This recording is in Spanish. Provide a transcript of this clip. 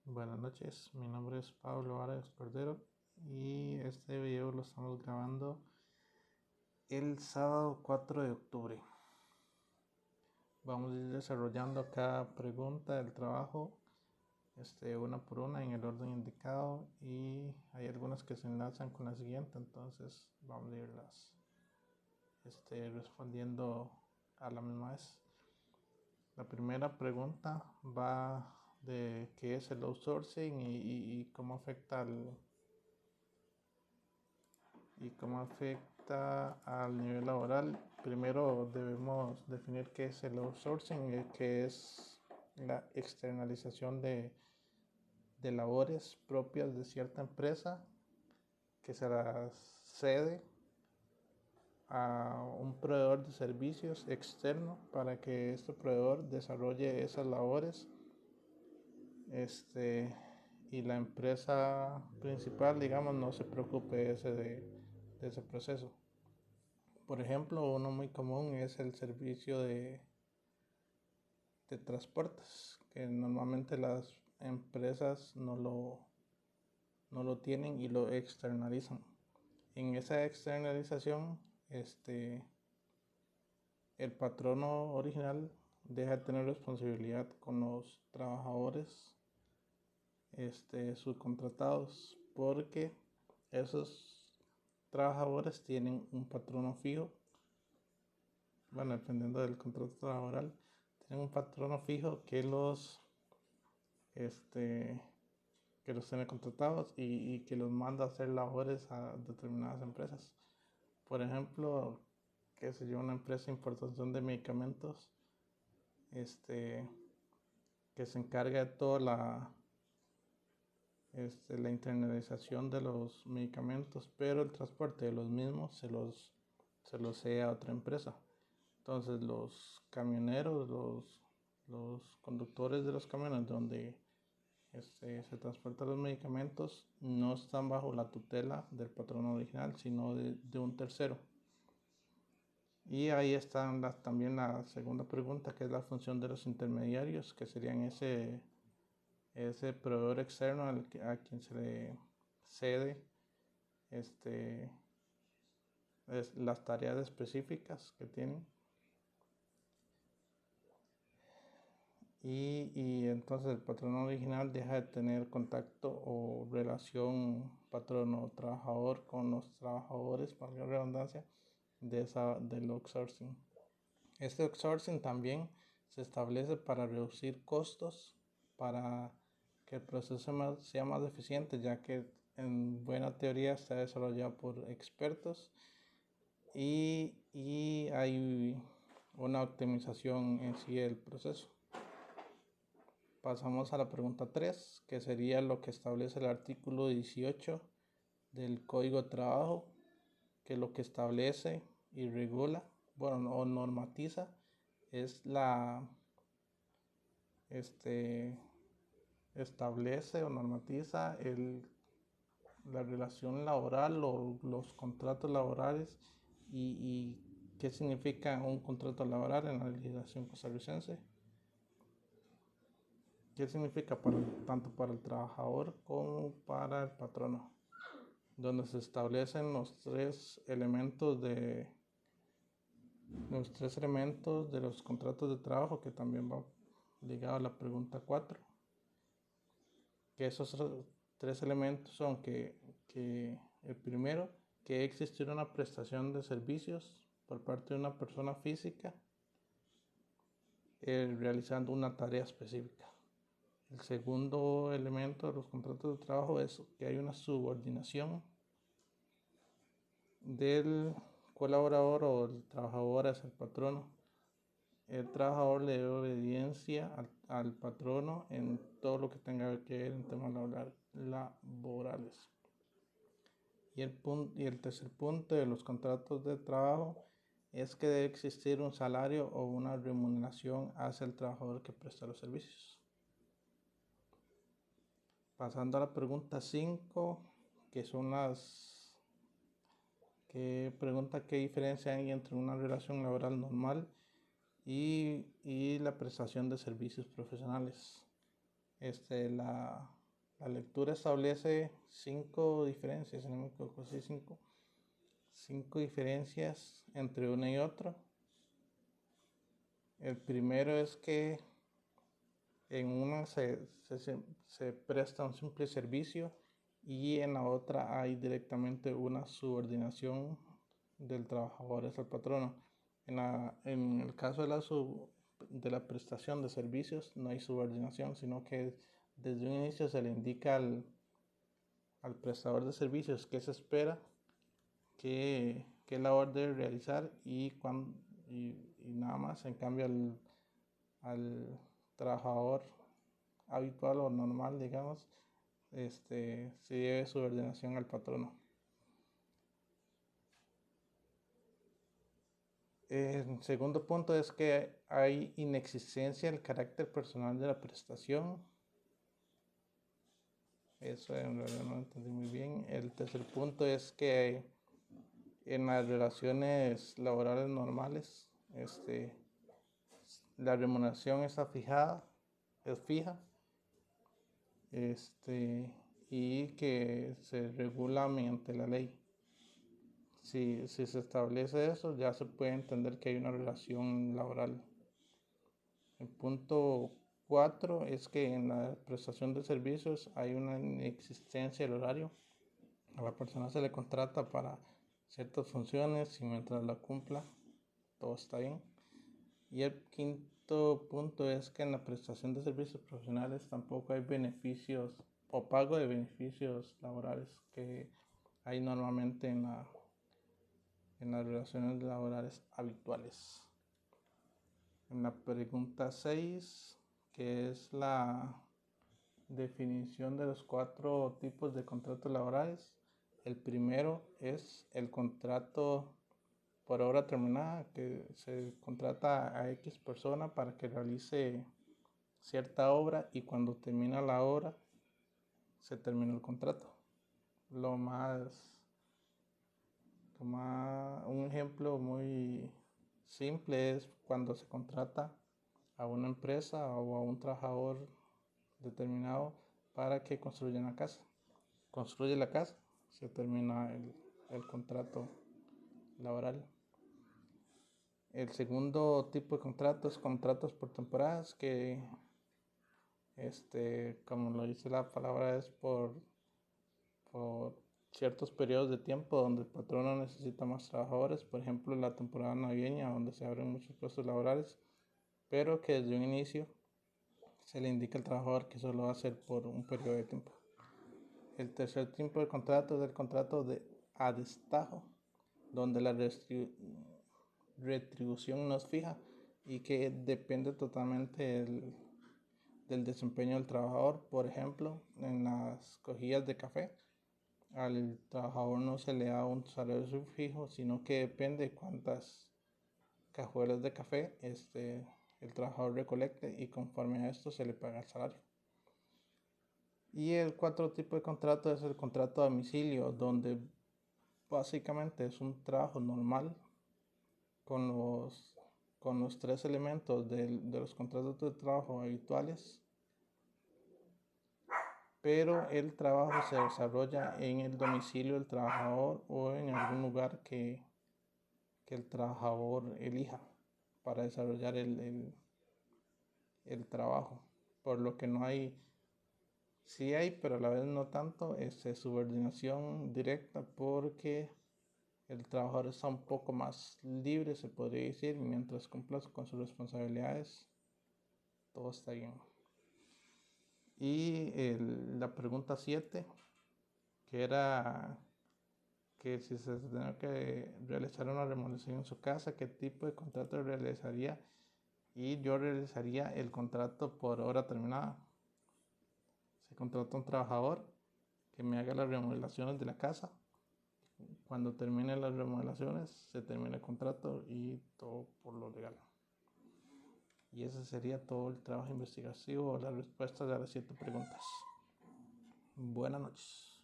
Buenas noches, mi nombre es Pablo Arias Cordero y este video lo estamos grabando el sábado 4 de octubre. Vamos a ir desarrollando cada pregunta del trabajo una por una en el orden indicado, y hay algunas que se enlazan con la siguiente, entonces vamos a irlas respondiendo a la misma vez. La primera pregunta va de qué es el outsourcing y cómo afecta al nivel laboral. Primero debemos definir qué es el outsourcing, que es la externalización de labores propias de cierta empresa que se las cede a un proveedor de servicios externo para que este proveedor desarrolle esas labores y la empresa principal, digamos, no se preocupe de ese proceso. Por ejemplo, uno muy común es el servicio de transportes, que normalmente las empresas no lo tienen y lo externalizan. En esa externalización, el patrono original deja de tener responsabilidad con los trabajadores subcontratados, porque esos trabajadores tienen un patrono fijo. Bueno, dependiendo del contrato laboral, tienen un patrono fijo este, que los tiene contratados y que los manda a hacer labores a determinadas empresas. Por ejemplo, qué sé yo, una empresa de importación de medicamentos, que se encarga de toda la internalización de los medicamentos, pero el transporte de los mismos se los cede a otra empresa. Entonces los camioneros, los conductores de los camiones donde se transportan los medicamentos no están bajo la tutela del patrón original, sino de un tercero. Y ahí está también la segunda pregunta, que es la función de los intermediarios, que serían ese proveedor externo a quien se le cede las tareas específicas que tienen. Y entonces el patrono original deja de tener contacto o relación patrono-trabajador con los trabajadores, para la redundancia, del outsourcing. Este outsourcing también se establece para reducir costos, para que el proceso sea más eficiente, ya que en buena teoría está desarrollado por expertos y hay una optimización en sí del proceso. Pasamos a la pregunta 3, que sería lo que establece el artículo 18 del Código de Trabajo, que lo que establece y regula, bueno, o normatiza, es establece o normatiza la relación laboral o los contratos laborales y qué significa un contrato laboral en la legislación costarricense. ¿Qué significa tanto para el trabajador como para el patrono? Donde se establecen los tres elementos de los contratos de trabajo, que también va ligado a la pregunta 4. Que esos tres elementos son que el primero, que existir una prestación de servicios por parte de una persona física realizando una tarea específica. El segundo elemento de los contratos de trabajo es que hay una subordinación del colaborador o del trabajador hacia el patrono. El trabajador le debe obediencia al patrono en todo lo que tenga que ver en temas laborales. Y el tercer punto de los contratos de trabajo es que debe existir un salario o una remuneración hacia el trabajador que presta los servicios. Pasando a la pregunta 5, que son que pregunta qué diferencia hay entre una relación laboral normal y la prestación de servicios profesionales. La lectura establece 5 diferencias, si no me equivoco, sí, 5 diferencias entre una y otra. El primero es que en una se presta un simple servicio y en la otra hay directamente una subordinación del trabajador hacia el patrono. En el caso de la prestación de servicios no hay subordinación, sino que desde un inicio se le indica al prestador de servicios qué se espera, qué labor debe realizar y nada más. En cambio, al trabajador habitual o normal, digamos, se debe subordinación al patrono. El segundo punto es que hay inexistencia del carácter personal de la prestación. Eso en realidad no lo entendí muy bien. El tercer punto es que en las relaciones laborales normales, la remuneración está es fija, y que se regula mediante la ley. Si se establece eso, ya se puede entender que hay una relación laboral. El punto 4 es que en la prestación de servicios hay una inexistencia del horario. A la persona se le contrata para ciertas funciones y mientras la cumpla, todo está bien. Y el quinto punto es que en la prestación de servicios profesionales tampoco hay beneficios o pago de beneficios laborales que hay normalmente en las relaciones laborales habituales. En la pregunta 6, que es la definición de los 4 tipos de contratos laborales. El primero es el contrato por obra terminada, que se contrata a X persona para que realice cierta obra y cuando termina la obra se termina el contrato. Un ejemplo muy simple es cuando se contrata a una empresa o a un trabajador determinado para que construya una casa. Construye la casa, se termina el contrato laboral. El segundo tipo de contrato es contratos por temporadas, que como lo dice la palabra, es por ciertos periodos de tiempo donde el patrono necesita más trabajadores, por ejemplo en la temporada navideña donde se abren muchos puestos laborales, pero que desde un inicio se le indica al trabajador que solo va a ser por un periodo de tiempo. El tercer tipo de contrato es el contrato a destajo, donde la retribución no es fija y que depende totalmente del desempeño del trabajador. Por ejemplo, en las cogillas de café, al trabajador no se le da un salario fijo, sino que depende de cuántas cajuelas de café el trabajador recolecte y conforme a esto se le paga el salario. Y el cuarto tipo de contrato es el contrato a domicilio, donde básicamente es un trabajo normal con los 3 elementos de los contratos de trabajo habituales, pero el trabajo se desarrolla en el domicilio del trabajador o en algún lugar que el trabajador elija para desarrollar el trabajo, por lo que no hay, sí hay, pero a la vez no tanto, subordinación directa, porque el trabajador está un poco más libre, se podría decir, mientras cumpla con sus responsabilidades, todo está bien. Y la pregunta 7, que era que si se tenía que realizar una remodelación en su casa, qué tipo de contrato realizaría, y yo realizaría el contrato por hora terminada. Se contrata un trabajador que me haga las remodelaciones de la casa. Cuando termine las remodelaciones, se termina el contrato y todo por lo legal. Y ese sería todo el trabajo investigativo, las respuestas a las 7 preguntas. Buenas noches.